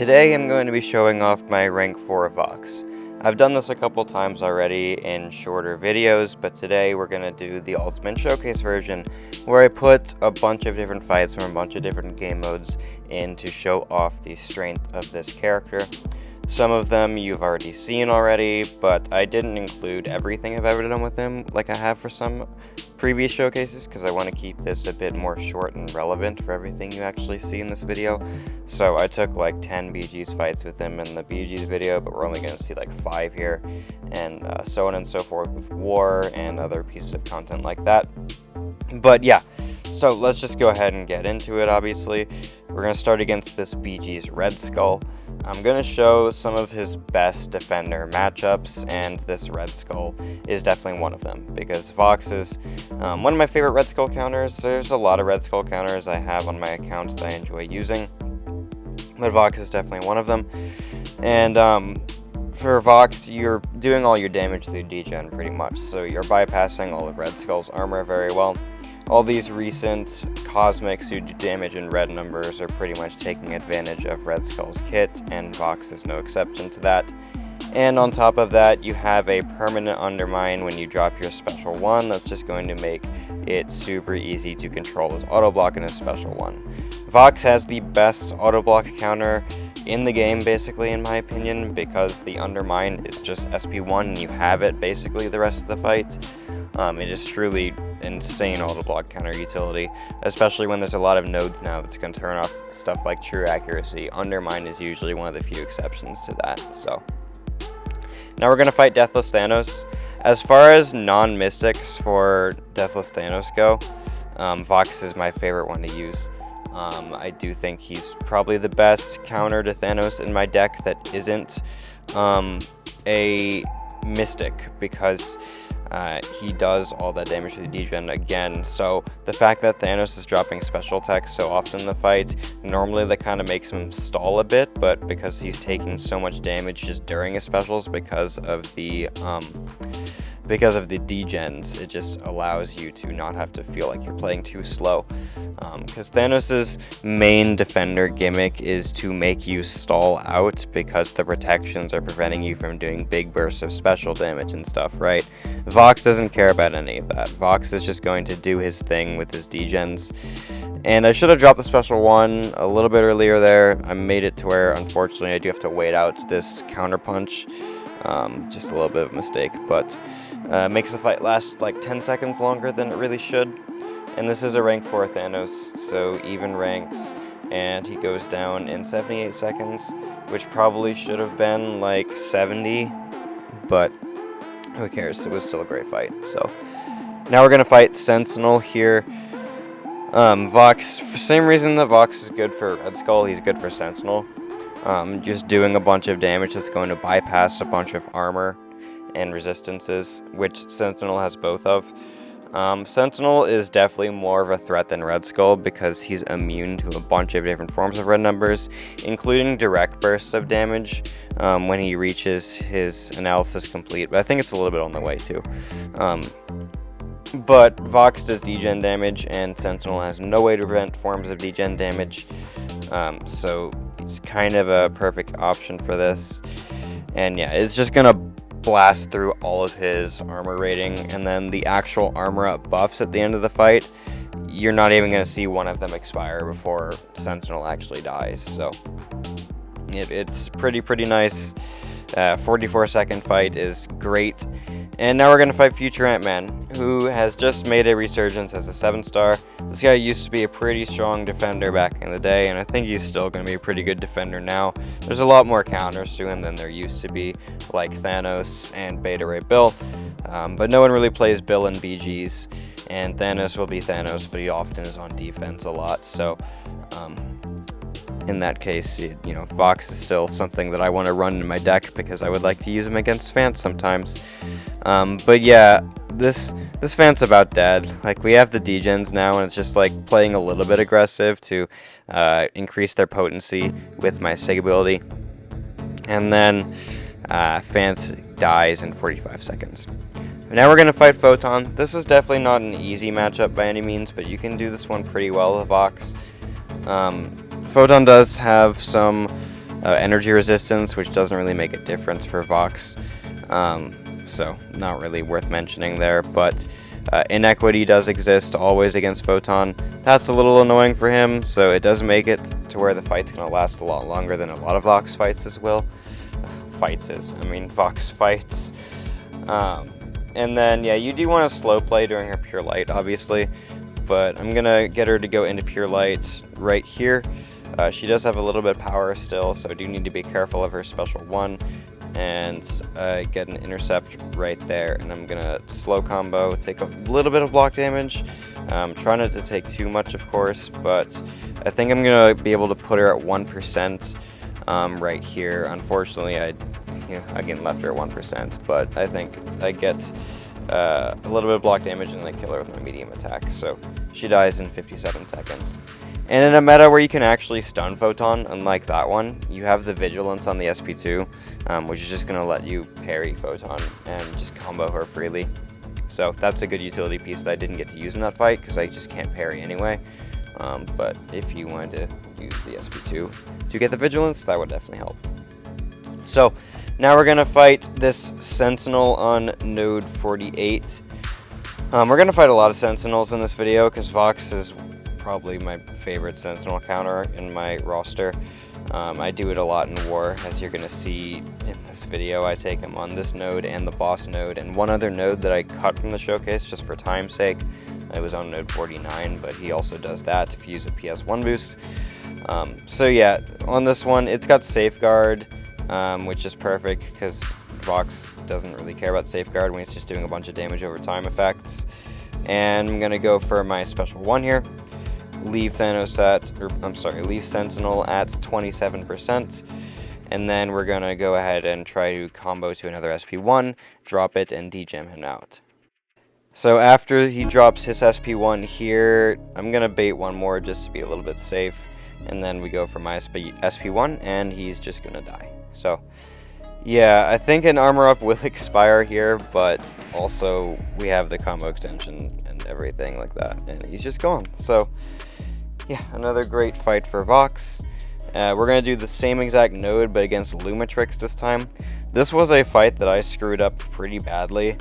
Today I'm going to be showing off my rank 4 Vox. I've done this a couple times already in shorter videos, but today we're going to do the Ultimate Showcase version, where I put a bunch of different fights from a bunch of different game modes in to show off the strength of this character. Some of them you've already seen already, but I didn't include everything I've ever done with him like I have for some previous showcases, because I want to keep this a bit more short and relevant for everything you actually see in this video. So I took like 10 BG's fights with him in the BG's video, but we're only going to see like 5 here, and so on and so forth with War and other pieces of content like that. But yeah, so let's just go ahead and get into it. Obviously, we're going to start against this BG's Red Skull. I'm going to show some of his best defender matchups, and this Red Skull is definitely one of them, because Vox is one of my favorite Red Skull counters. There's a lot of Red Skull counters I have on my account that I enjoy using, but Vox is definitely one of them. And for Vox, you're doing all your damage through degen pretty much, so you're bypassing all of Red Skull's armor very well. All these recent cosmics who do damage in red numbers are pretty much taking advantage of Red Skull's kit, and Vox is no exception to that. And on top of that, you have a permanent undermine when you drop your special 1 that's just going to make it super easy to control his auto block in his special 1. Vox has the best auto block counter in the game, basically, in my opinion, because the undermine is just SP1 and you have it basically the rest of the fight. It is truly insane auto block counter utility, especially when there's a lot of nodes now that's going to turn off stuff like true accuracy. Undermine is usually one of the few exceptions to that. So now we're going to fight Deathless Thanos. As far as non-mystics for Deathless Thanos go, Vox is my favorite one to use. I do think he's probably the best counter to Thanos in my deck that isn't a mystic, because he does all that damage to the degen again. So the fact that Thanos is dropping special attacks so often in the fight, normally that kind of makes him stall a bit, but because he's taking so much damage just during his specials because of the degens, it just allows you to not have to feel like you're playing too slow. Because Thanos' main defender gimmick is to make you stall out, because the protections are preventing you from doing big bursts of special damage and stuff, right? Vox doesn't care about any of that. Vox is just going to do his thing with his degens. And I should have dropped the special 1 a little bit earlier there. I made it to where, unfortunately, I do have to wait out this counter punch. Just a little bit of a mistake, but makes the fight last like 10 seconds longer than it really should. And this is a rank 4 Thanos, so even ranks, and he goes down in 78 seconds, which probably should have been like 70, but who cares? It was still a great fight. So now we're going to fight Sentinel here. Vox, for the same reason that Vox is good for Red Skull, he's good for Sentinel. Just doing a bunch of damage that's going to bypass a bunch of armor and resistances, which Sentinel has both of. Sentinel is definitely more of a threat than Red Skull, because he's immune to a bunch of different forms of red numbers, including direct bursts of damage when he reaches his analysis complete, but I think it's a little bit on the way too. But Vox does degen damage, and Sentinel has no way to prevent forms of degen damage, so it's kind of a perfect option for this. And yeah, it's just gonna blast through all of his armor rating, and then the actual armor up buffs at the end of the fight, you're not even going to see one of them expire before Sentinel actually dies. So it's pretty nice. 44-second fight is great. And now we're going to fight Future Ant-Man, who has just made a resurgence as a 7-star. This guy used to be a pretty strong defender back in the day, and I think he's still going to be a pretty good defender now. There's a lot more counters to him than there used to be, like Thanos and Beta Ray Bill, but no one really plays Bill in BGs, and Thanos will be Thanos, but he often is on defense a lot, so in that case, you know, Vox is still something that I want to run in my deck, because I would like to use him against Fance sometimes. But yeah, this Fance about dead. Like, we have the degens now, and it's just like playing a little bit aggressive to increase their potency with my Sig ability. And then Fance dies in 45 seconds. Now we're going to fight Photon. This is definitely not an easy matchup by any means, but you can do this one pretty well with Vox. Photon does have some energy resistance, which doesn't really make a difference for Vox. So not really worth mentioning there, but inequity does exist always against Photon. That's a little annoying for him, so it does make it to where the fight's going to last a lot longer than a lot of Vox fights Vox fights. And then, yeah, you do want to slow play during her Pure Light, obviously, but I'm going to get her to go into Pure Light right here. She does have a little bit of power still, so I do need to be careful of her Special 1, and get an intercept right there, and I'm going to slow combo, take a little bit of block damage. Try not to take too much, of course, but I think I'm going to be able to put her at 1% right here. Unfortunately, again, left her at 1%, but I think I get a little bit of block damage and I kill her with my medium attack, so she dies in 57 seconds. And in a meta where you can actually stun Photon, unlike that one, you have the Vigilance on the SP2, which is just going to let you parry Photon and just combo her freely. So that's a good utility piece that I didn't get to use in that fight, because I just can't parry anyway. But if you wanted to use the SP2 to get the Vigilance, that would definitely help. So now we're going to fight this Sentinel on node 48. We're going to fight a lot of Sentinels in this video, because Vox is probably my favorite Sentinel counter in my roster. I do it a lot in war, as you're going to see in this video. I take him on this node and the boss node, and one other node that I cut from the showcase just for time's sake. It was on node 49, but he also does that if you use a PS1 boost. So yeah, on this one, it's got Safeguard, which is perfect, because Vox doesn't really care about Safeguard when he's just doing a bunch of damage over time effects. And I'm going to go for my Special 1 here. Leave Sentinel at 27%, and then we're gonna go ahead and try to combo to another SP1, drop it, and degem him out. So after he drops his SP1 here, I'm gonna bait one more just to be a little bit safe, and then we go for my SP1, and he's just gonna die. So yeah, I think an armor up will expire here, but also we have the combo extension and everything like that, and he's just gone. So yeah, another great fight for Vox. We're going to do the same exact node, but against Lumitrix this time. This was a fight that I screwed up pretty badly.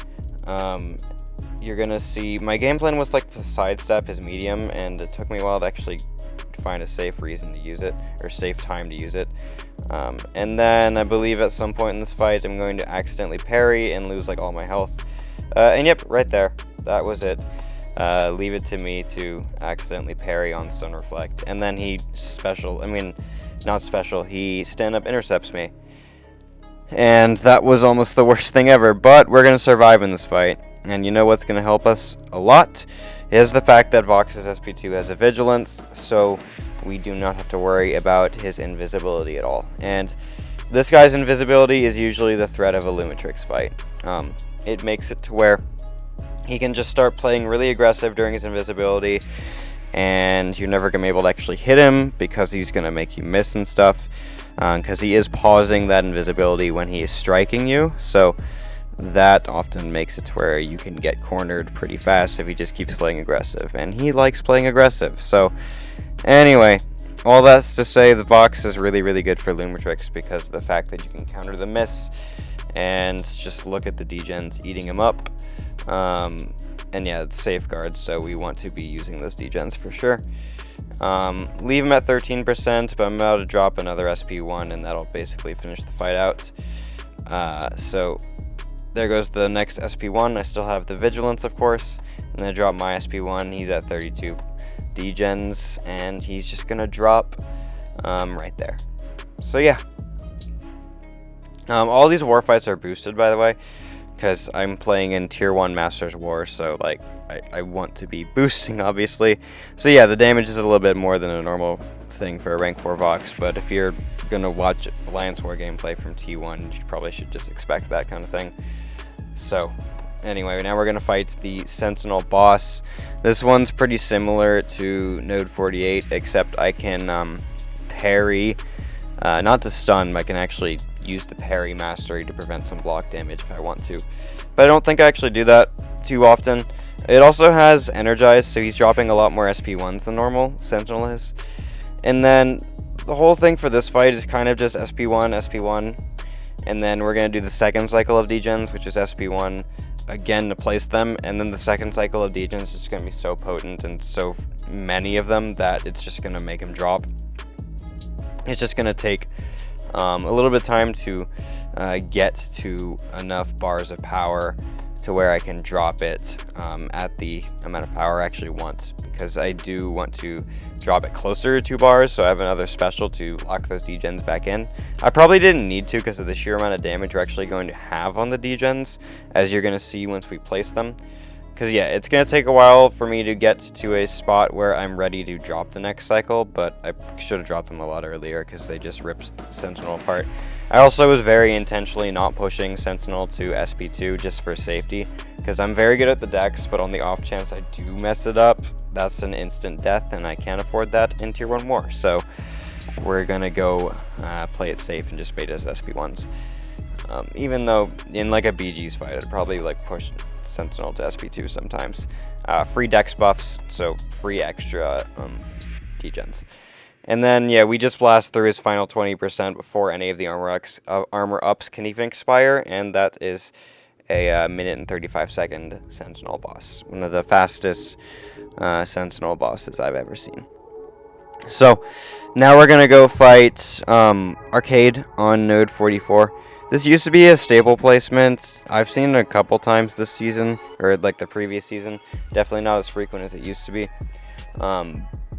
You're going to see, my game plan was like to sidestep his medium, and it took me a while to actually find a safe reason to use it, or safe time to use it. And then I believe at some point in this fight, I'm going to accidentally parry and lose like all my health. And yep, right there, that was it. Leave it to me to accidentally parry on Stun Reflect, and then he he stand-up intercepts me. And that was almost the worst thing ever, but we're going to survive in this fight. And you know what's going to help us a lot is the fact that Vox's SP2 has a Vigilance, so we do not have to worry about his invisibility at all. And this guy's invisibility is usually the threat of a Lumitrix fight. It makes it to where he can just start playing really aggressive during his invisibility, and you're never going to be able to actually hit him because he's going to make you miss and stuff, because he is pausing that invisibility when he is striking you, so that often makes it to where you can get cornered pretty fast if he just keeps playing aggressive, and he likes playing aggressive. So anyway, all that's to say the Vox is really, really good for Lumitrix because of the fact that you can counter the miss, and just look at the degens eating him up. And yeah, it's Safeguard, so we want to be using those degens for sure. Leave him at 13%, but I'm about to drop another SP1, and that'll basically finish the fight out. So there goes the next SP1. I still have the Vigilance, of course, and then I drop my SP1. He's at 32 degens, and he's just gonna drop right there. So yeah. All these war fights are boosted, by the way, because I'm playing in Tier 1 Masters War, so like I want to be boosting, obviously. So yeah, the damage is a little bit more than a normal thing for a rank 4 Vox, but if you're going to watch Alliance War gameplay from T1, you probably should just expect that kind of thing. So anyway, now we're going to fight the Sentinel boss. This one's pretty similar to Node 48, except I can parry, not to stun, but I can actually use the parry mastery to prevent some block damage if I want to. But I don't think I actually do that too often. It also has Energize, so he's dropping a lot more SP1s than normal Sentinel is. And then the whole thing for this fight is kind of just SP1, SP1, and then we're going to do the second cycle of degens, which is SP1, again to place them, and then the second cycle of degens is going to be so potent and so many of them that it's just going to make him drop. It's just going to take a little bit of time to get to enough bars of power to where I can drop it at the amount of power I actually want, because I do want to drop it closer to 2 bars, so I have another special to lock those degens back in. I probably didn't need to because of the sheer amount of damage we're actually going to have on the degens, as you're going to see once we place them. Because yeah, it's going to take a while for me to get to a spot where I'm ready to drop the next cycle, but I should have dropped them a lot earlier because they just ripped Sentinel apart. I also was very intentionally not pushing Sentinel to SP2 just for safety, because I'm very good at the dex, but on the off chance I do mess it up, that's an instant death, and I can't afford that in Tier 1 war. So we're going to go play it safe and just bait as SP1s. Even though in like a BG's fight, I'd probably like push Sentinel to SP2 sometimes. Free dex buffs, so free extra degens. And then, yeah, we just blast through his final 20% before any of the armor ups can even expire, and that is a minute and 35-second Sentinel boss. One of the fastest Sentinel bosses I've ever seen. So, now we're going to go fight Arcade on node 44. This used to be a staple placement. I've seen it a couple times this season, or like the previous season. Definitely not as frequent as it used to be.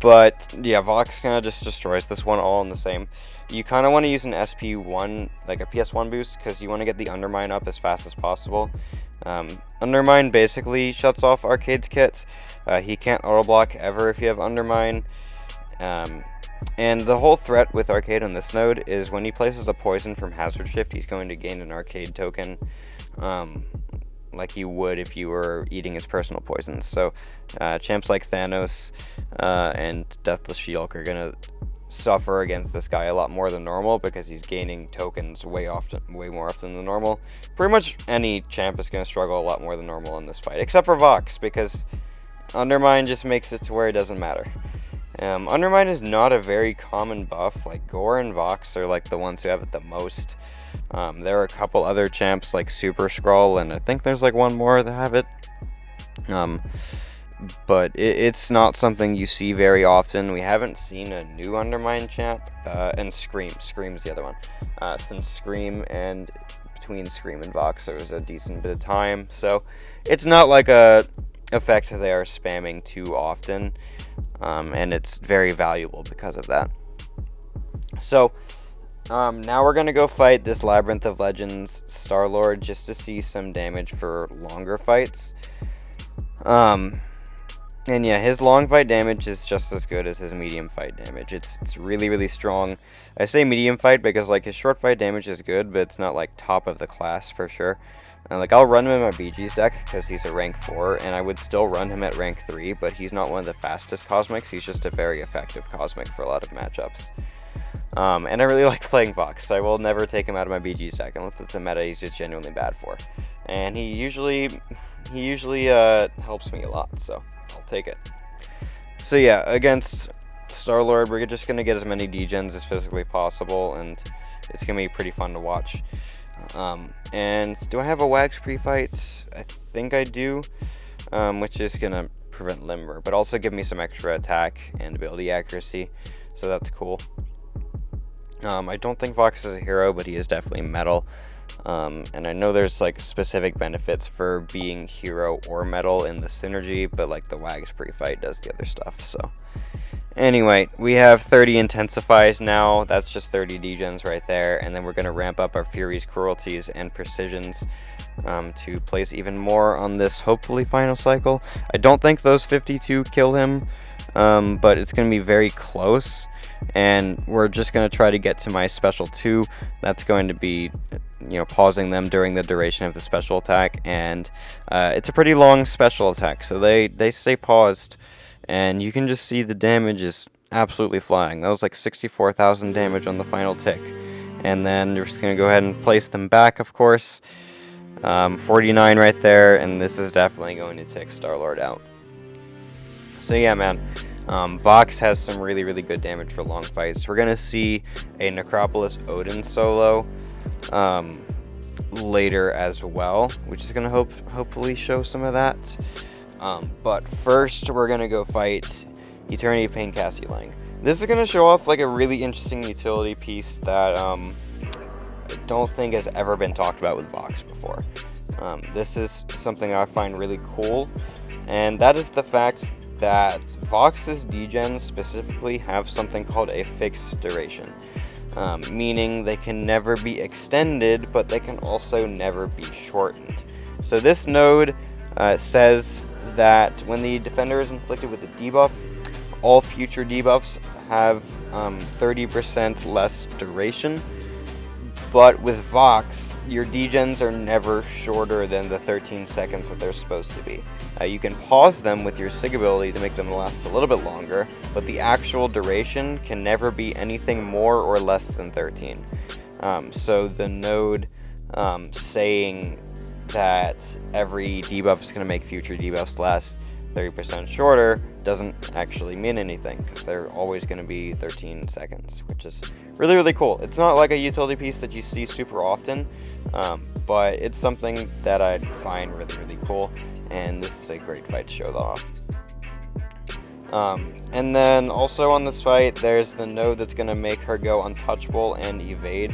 But yeah, Vox kind of just destroys this one all in the same. You kind of want to use an SP1, like a PS1 boost, because you want to get the Undermine up as fast as possible. Undermine basically shuts off Arcade's kits. He can't auto block ever if you have Undermine. And the whole threat with Arcade on this node is when he places a poison from Hazard Shift, he's going to gain an Arcade token, like you would if you were eating his personal poisons. So champs like Thanos and Deathless She-Hulk are going to suffer against this guy a lot more than normal, because he's gaining tokens way more often than normal. Pretty much any champ is going to struggle a lot more than normal in this fight, except for Vox, because Undermine just makes it to where it doesn't matter. Undermine is not a very common buff. Like Gore and Vox are like the ones who have it the most. There are a couple other champs like Super Skrull, and I think there's like one more that have it. But it's not something you see very often. We haven't seen a new Undermine champ, and Scream's the other one. Since Scream, and between Scream and Vox there was a decent bit of time, so it's not like a effect they are spamming too often, and it's very valuable because of that. So now we're gonna go fight this Labyrinth of Legends Star-Lord just to see some damage for longer fights. And yeah, his long fight damage is just as good as his medium fight damage. It's really, really strong. I say medium fight because like his short fight damage is good, but it's not like top of the class for sure. Like I'll run him in my BG's deck because he's a rank 4, and I would still run him at rank 3, but he's not one of the fastest Cosmics. He's just a very effective Cosmic for a lot of matchups. And I really like playing Vox, so I will never take him out of my BG's deck unless it's a meta he's just genuinely bad for. And he usually helps me a lot, so I'll take it. So yeah, against Star-Lord, we're just going to get as many degens as physically possible, and it's going to be pretty fun to watch. And do I have a Wags pre-fight? I think I do, which is going to prevent Limber, but also give me some extra attack and ability accuracy, so that's cool. I don't think Vox is a hero, but he is definitely metal. And I know there's like specific benefits for being hero or metal in the synergy, but like the Wags pre-fight does the other stuff. So anyway, we have 30 intensifies now. That's just 30 degens right there, and then we're going to ramp up our Furies, Cruelties, and Precisions to place even more on this hopefully final cycle. I don't think those 52 kill him, but it's going to be very close, and we're just going to try to get to my special 2. That's going to be, you know, pausing them during the duration of the special attack, and it's a pretty long special attack, so they stay paused, and you can just see the damage is absolutely flying. That was like 64,000 damage on the final tick, and then you're just going to go ahead and place them back, of course. 49 right there, and this is definitely going to take Star-Lord out. So yeah, man, Vox has some really, really good damage for long fights. We're going to see a Necropolis Odin solo later as well, which is going to hopefully show some of that. But first, we're going to go fight Eternity of Pain Cassie Lang. This is going to show off like a really interesting utility piece that I don't think has ever been talked about with Vox before. This is something I find really cool, and that is the fact that Vox's degens specifically have something called a fixed duration, meaning they can never be extended, but they can also never be shortened. So this node says that when the defender is inflicted with a debuff, all future debuffs have 30% less duration. But with Vox, your degens are never shorter than the 13 seconds that they're supposed to be. You can pause them with your Sig ability to make them last a little bit longer, but the actual duration can never be anything more or less than 13. So the node saying that every debuff is going to make future debuffs last 30% shorter doesn't actually mean anything, because they're always going to be 13 seconds, which is really, really cool. It's not like a utility piece that you see super often, but it's something that I find really, really cool, and this is a great fight to show that off. And then also on this fight, there's the node that's going to make her go untouchable and evade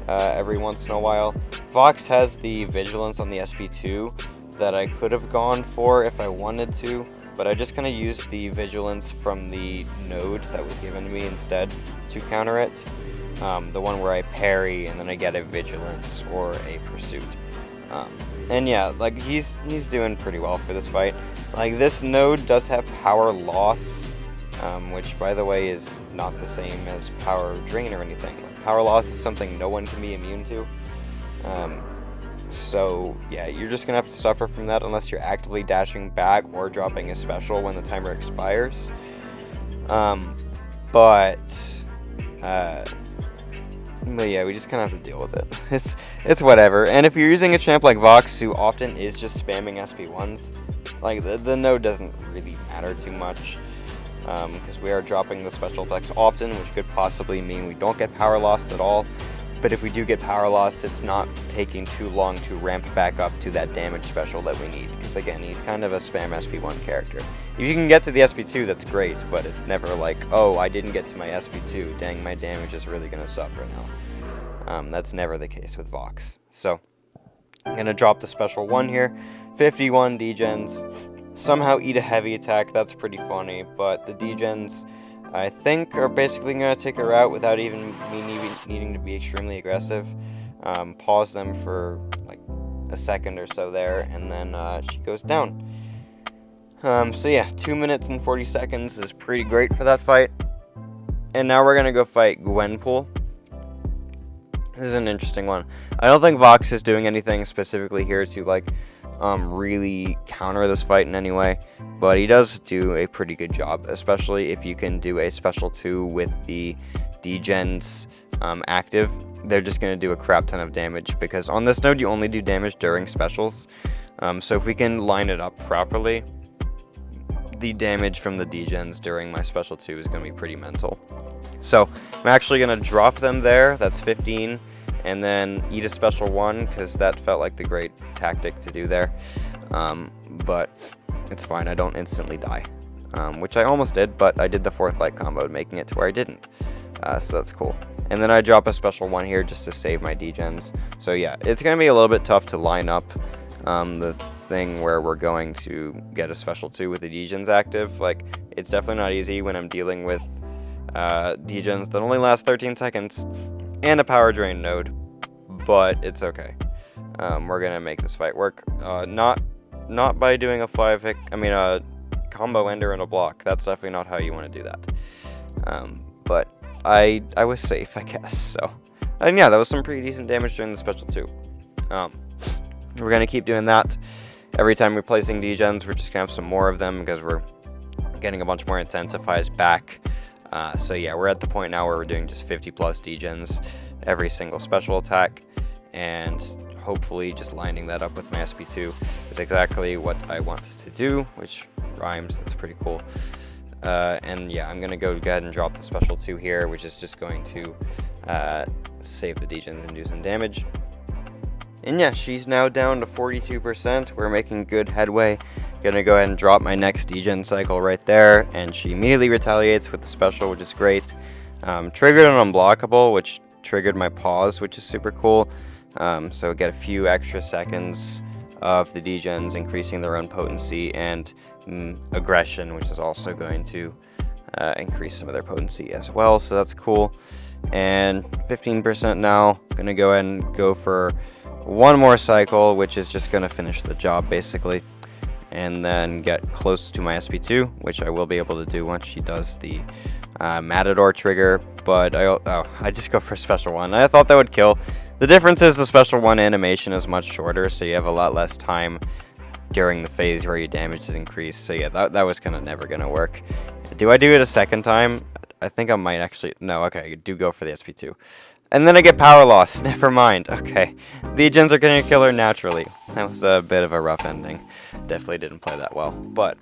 every once in a while. Vox has the vigilance on the SP2 that I could have gone for if I wanted to, but I just kind of used the vigilance from the node that was given to me instead to counter it. The one where I parry and then I get a vigilance or a pursuit. And yeah, like he's doing pretty well for this fight. Like, this node does have power loss, which by the way is not the same as power drain or anything. Like, power loss is something no one can be immune to. So yeah, you're just gonna have to suffer from that unless you're actively dashing back or dropping a special when the timer expires. But yeah, we just kind of have to deal with it. It's whatever. And if you're using a champ like Vox, who often is just spamming SP1s, like the node doesn't really matter too much, because we are dropping the special attacks often, which could possibly mean we don't get power lost at all. But if we do get power lost, it's not taking too long to ramp back up to that damage special that we need. Because again, he's kind of a spam SP1 character. If you can get to the SP2, that's great, but it's never like, oh, I didn't get to my SP2, dang, my damage is really going to suffer now. That's never the case with Vox. So, I'm going to drop the special 1 here. 51 degens. Somehow eat a heavy attack, that's pretty funny, but the degens, I think, are basically going to take her out without even me needing to be extremely aggressive. Pause them for like a second or so there, and then she goes down. So yeah, 2 minutes and 40 seconds is pretty great for that fight. And now we're going to go fight Gwenpool. This is an interesting one. I don't think Vox is doing anything specifically here to like really counter this fight in any way, but he does do a pretty good job, especially if you can do a special 2 with the degens active. They're just going to do a crap ton of damage, because on this node you only do damage during specials. So if we can line it up properly, the damage from the degens during my special 2 is going to be pretty mental. So I'm actually going to drop them there. That's 15. And then eat a special 1, because that felt like the great tactic to do there. But it's fine, I don't instantly die. Which I almost did, but I did the 4th light combo, making it to where I didn't. So that's cool. And then I drop a special 1 here just to save my degens. So yeah, it's going to be a little bit tough to line up the thing where we're going to get a special 2 with the degens active. Like, it's definitely not easy when I'm dealing with degens that only last 13 seconds. And a power drain node, but it's okay. We're gonna make this fight work. Not by doing a a combo ender and a block. That's definitely not how you want to do that. But I was safe, I guess. So, and yeah, that was some pretty decent damage during the special 2. We're gonna keep doing that. Every time we're placing degens, we're just gonna have some more of them, because we're getting a bunch more intensifies back. So yeah, we're at the point now where we're doing just 50 plus degens every single special attack, and hopefully just lining that up with my SP2 is exactly what I want to do, which rhymes. That's pretty cool. And yeah, I'm going to go ahead and drop the special 2 here, which is just going to save the degens and do some damage. And yeah, she's now down to 42%. We're making good headway. Gonna go ahead and drop my next degen cycle right there, and she immediately retaliates with the special, which is great. Triggered an unblockable, which triggered my pause, which is super cool. So get a few extra seconds of the degens increasing their own potency, and aggression, which is also going to increase some of their potency as well, so that's cool. And 15% now. Gonna go ahead and go for one more cycle, which is just gonna finish the job basically, and then get close to my SP2, which I will be able to do once she does the Matador trigger. But I just go for a special 1. I thought that would kill. The difference is the special 1 animation is much shorter, so you have a lot less time during the phase where your damage is increased. So yeah, that was kind of never gonna work. Do I do it a second time? I think I might actually. No, okay, I do go for the SP2. And then I get power loss. Never mind. Okay. The gens are going to kill her naturally. That was a bit of a rough ending. Definitely didn't play that well. But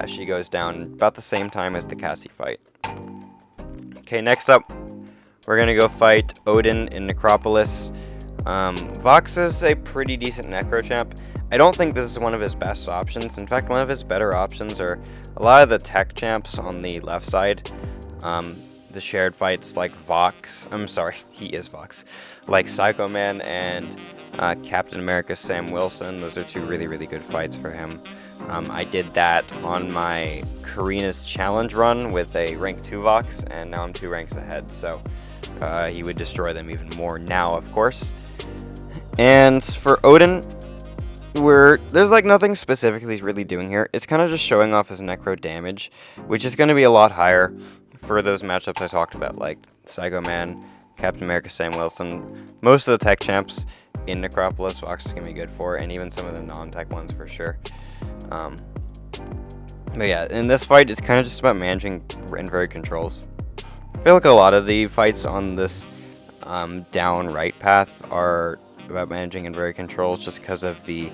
she goes down about the same time as the Cassie fight. Okay, next up, we're going to go fight Odin in Necropolis. Vox is a pretty decent Necro champ. I don't think this is one of his best options. In fact, one of his better options are a lot of the tech champs on the left side. The shared fights like Vox, I'm sorry, he is Vox, like Psycho Man and Captain America Sam Wilson. Those are 2 really, really good fights for him. I did that on my Karina's challenge run with a rank 2 Vox, and now I'm 2 ranks ahead, so he would destroy them even more now, of course. And for Odin, there's like nothing specifically he's really doing here. It's kind of just showing off his necro damage, which is going to be a lot higher for those matchups I talked about, like Psycho Man, Captain America Sam Wilson. Most of the tech champs in Necropolis, Vox is going to be good for, and even some of the non-tech ones for sure. But yeah, in this fight, it's kind of just about managing inverted controls. I feel like a lot of the fights on this down right path are about managing inverted controls, just because of the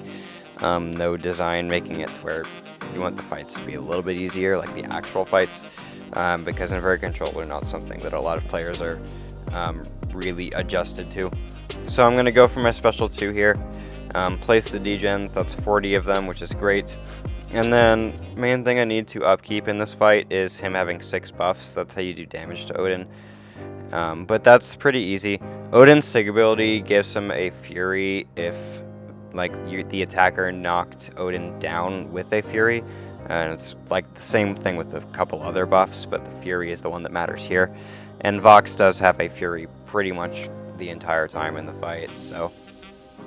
node design, making it to where you want the fights to be a little bit easier, like the actual fights. Because inverted control are not something that a lot of players are really adjusted to. So I'm going to go for my special 2 here. Place the degens, that's 40 of them, which is great. And then main thing I need to upkeep in this fight is him having 6 buffs. That's how you do damage to Odin. But that's pretty easy. Odin's Sig ability gives him a Fury if the attacker knocked Odin down with a Fury. And it's like the same thing with a couple other buffs, but the Fury is the one that matters here. And Vox does have a Fury pretty much the entire time in the fight, so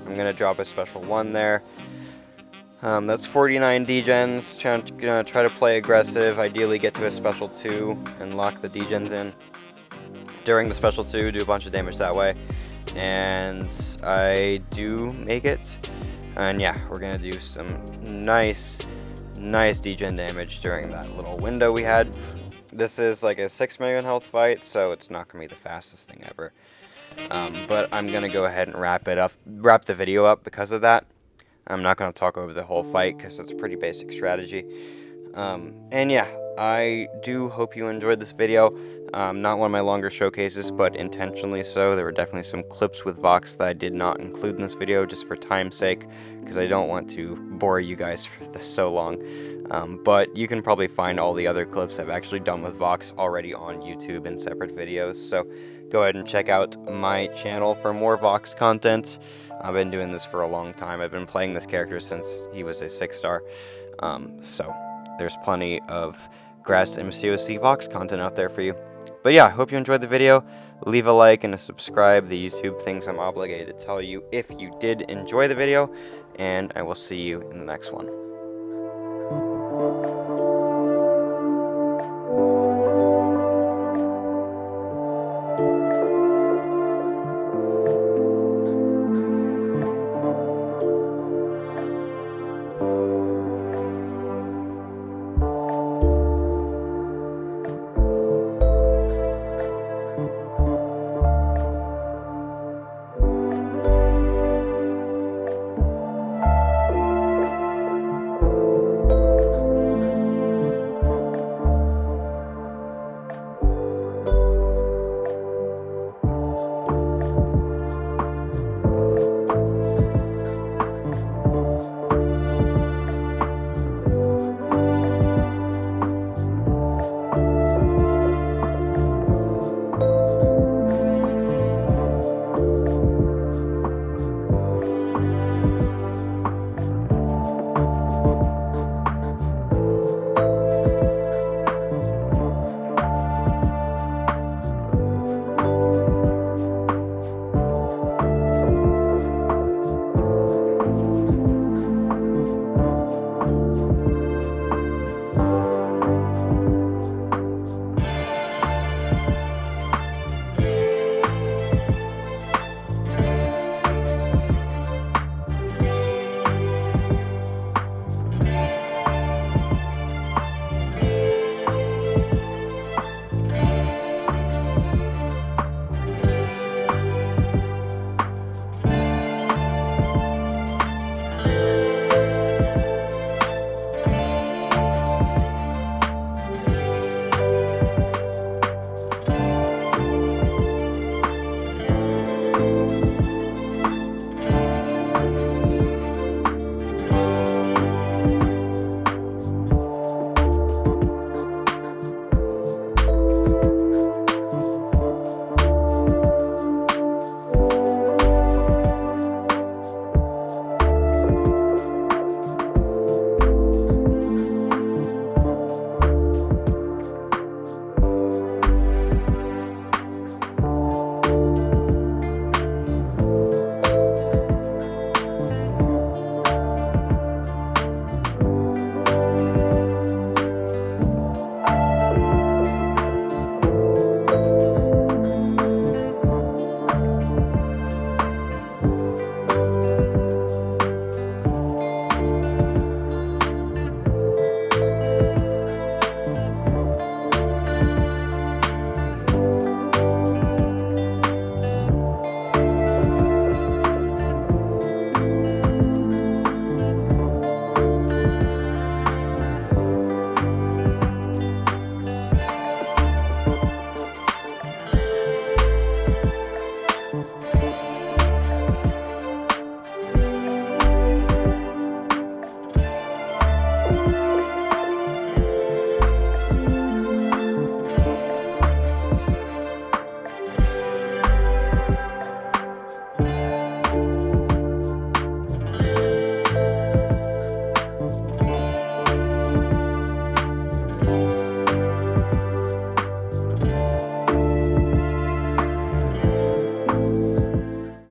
I'm going to drop a special 1 there. That's 49 degens. Gonna try to play aggressive, ideally get to a special 2 and lock the degens in. During the special 2, do a bunch of damage that way. And I do make it. And yeah, we're going to do some nice degen damage during that little window we had. This is like a 6 million health fight, so it's not going to be the fastest thing ever. But I'm going to go ahead and wrap the video up because of that. I'm not going to talk over the whole fight because it's pretty basic strategy. And yeah, I do hope you enjoyed this video. Not one of my longer showcases, but intentionally so. There were definitely some clips with Vox that I did not include in this video just for time's sake, because I don't want to bore you guys for this so long. But you can probably find all the other clips I've actually done with Vox already on YouTube in separate videos, so go ahead and check out my channel for more Vox content. I've been doing this for a long time. I've been playing this character since he was a 6-star, so there's plenty of grass MCoC Vox content out there for you. But yeah, I hope you enjoyed the video. Leave a like and a subscribe. The YouTube things I'm obligated to tell you if you did enjoy the video, and I will see you in the next one.